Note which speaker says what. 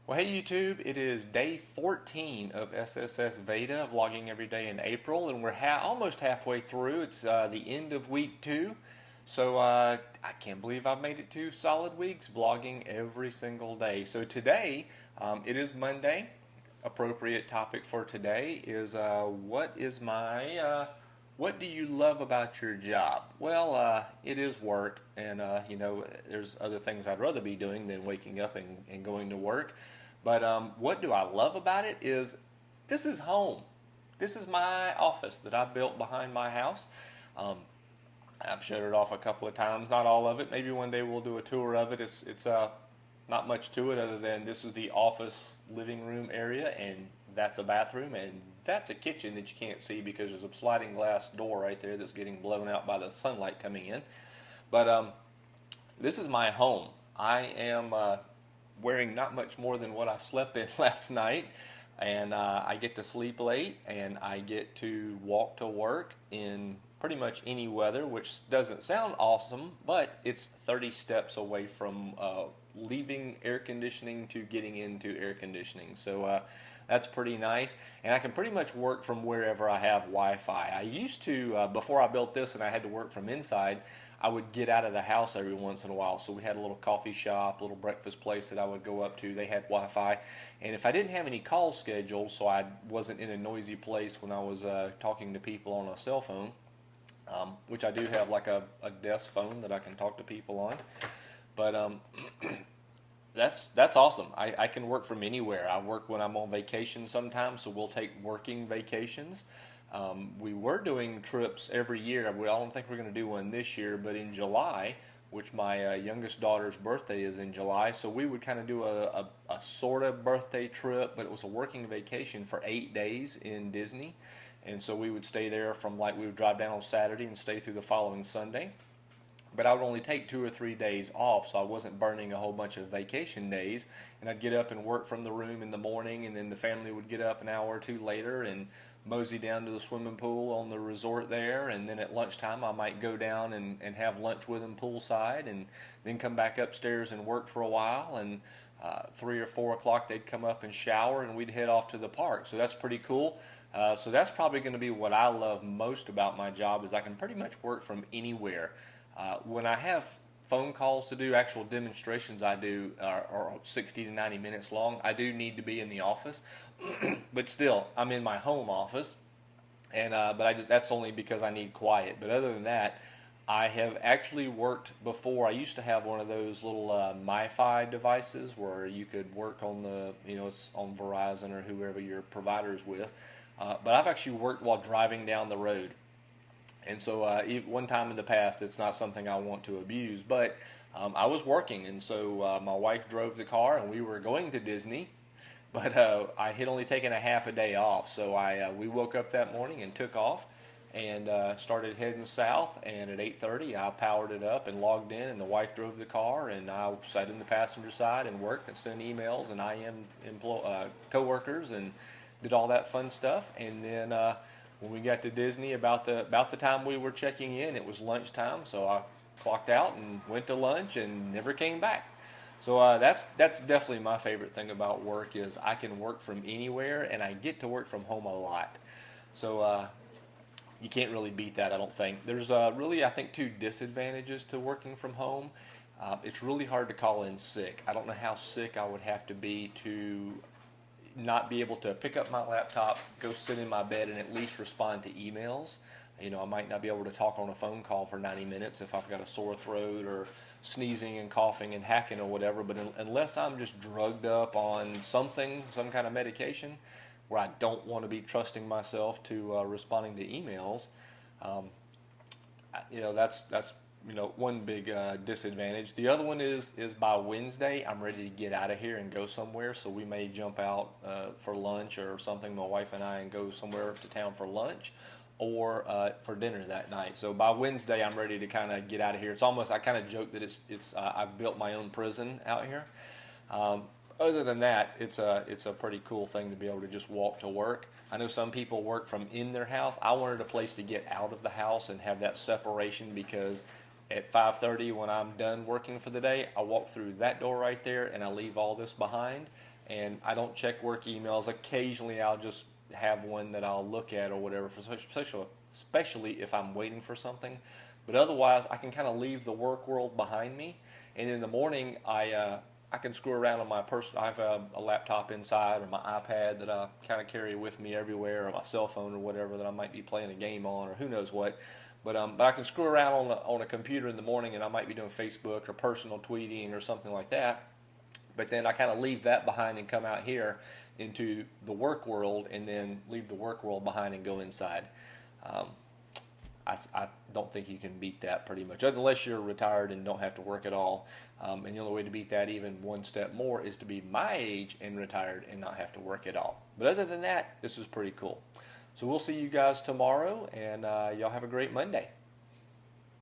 Speaker 1: Well, hey YouTube, it is day 14 of SSSVEDA, vlogging every day in April, and we're almost halfway through. It's the end of week 2, so I can't believe I've made it 2 solid weeks vlogging every single day. So today, it is Monday. Appropriate topic for today is what do you love about your job? Well, it is work, and there's other things I'd rather be doing than waking up and going to work. But what do I love about it is this is home. This is my office that I built behind my house. Um, I've shut it off a couple of times, not all of it. Maybe one day we'll do a tour of it. It's not much to it other than this is the office living room area, and that's a bathroom, and that's a kitchen that you can't see because there's a sliding glass door right there that's getting blown out by the sunlight coming in. But this is my home. I am wearing not much more than what I slept in last night, and I get to sleep late, and I get to walk to work in pretty much any weather, which doesn't sound awesome, but it's 30 steps away from leaving air conditioning to getting into air conditioning. So that's pretty nice, and I can pretty much work from wherever I have Wi-Fi. I used to, before I built this and I had to work from inside, I would get out of the house every once in a while. So we had a little coffee shop, a little breakfast place that I would go up to. They had Wi-Fi, and if I didn't have any calls scheduled, so I wasn't in a noisy place when I was talking to people on a cell phone, which I do have like a desk phone that I can talk to people on. But that's awesome. I can work from anywhere. I work when I'm on vacation sometimes, so we'll take working vacations. We were doing trips every year. I don't think we're going to do one this year, but in July, which my youngest daughter's birthday is in July, so we would kind of do a sort of birthday trip, but it was a working vacation for 8 days in Disney. And so we would stay there we would drive down on Saturday and stay through the following Sunday. But I would only take 2 or 3 days off, so I wasn't burning a whole bunch of vacation days. And I'd get up and work from the room in the morning, and then the family would get up an hour or two later and mosey down to the swimming pool on the resort there. And then at lunchtime, I might go down and have lunch with them poolside, and then come back upstairs and work for a while. And 3 or 4 o'clock, they'd come up and shower, and we'd head off to the park. So that's pretty cool. So that's probably going to be what I love most about my job is I can pretty much work from anywhere. When I have phone calls to do, actual demonstrations I do are 60 to 90 minutes long. I do need to be in the office, but still, I'm in my home office, and that's only because I need quiet. But other than that, I have actually worked before. I used to have one of those little MiFi devices where you could work on it's on Verizon or whoever your provider's with. But I've actually worked while driving down the road. And so one time in the past, it's not something I want to abuse, but I was working, and so my wife drove the car, and we were going to Disney, but I had only taken a half a day off, so we woke up that morning and took off, and started heading south. And at 8:30, I powered it up and logged in, and the wife drove the car, and I sat in the passenger side and worked and sent emails and coworkers and did all that fun stuff, and then. When we got to Disney, about the time we were checking in, it was lunchtime, so I clocked out and went to lunch and never came back. So that's definitely my favorite thing about work is I can work from anywhere, and I get to work from home a lot. So you can't really beat that, I don't think. There's really, I think, two disadvantages to working from home. It's really hard to call in sick. I don't know how sick I would have to be to not be able to pick up my laptop, go sit in my bed, and at least respond to emails. I might not be able to talk on a phone call for 90 minutes if I've got a sore throat or sneezing and coughing and hacking or whatever. But unless I'm just drugged up on something, some kind of medication, where I don't want to be trusting myself to responding to emails, that's one big disadvantage. The other one is by Wednesday, I'm ready to get out of here and go somewhere. So we may jump out for lunch or something, my wife and I, and go somewhere to town for lunch or for dinner that night. So by Wednesday, I'm ready to kind of get out of here. It's almost, I kind of joke that I've built my own prison out here. Other than that, it's a pretty cool thing to be able to just walk to work. I know some people work from in their house. I wanted a place to get out of the house and have that separation because at 5:30 when I'm done working for the day, I walk through that door right there and I leave all this behind. and I don't check work emails. Occasionally, I'll just have one that I'll look at or whatever, especially if I'm waiting for something. But otherwise, I can kind of leave the work world behind me, and in the morning, I can screw around on my person. I have a laptop inside or my iPad that I kind of carry with me everywhere, or my cell phone or whatever that I might be playing a game on, or who knows what. But I can screw around on a computer in the morning, and I might be doing Facebook or personal tweeting or something like that. But then I kind of leave that behind and come out here into the work world, and then leave the work world behind and go inside. Um, I don't think you can beat that pretty much, unless you're retired and don't have to work at all. And the only way to beat that even one step more is to be my age and retired and not have to work at all. But other than that, this is pretty cool. So we'll see you guys tomorrow, and y'all have a great Monday.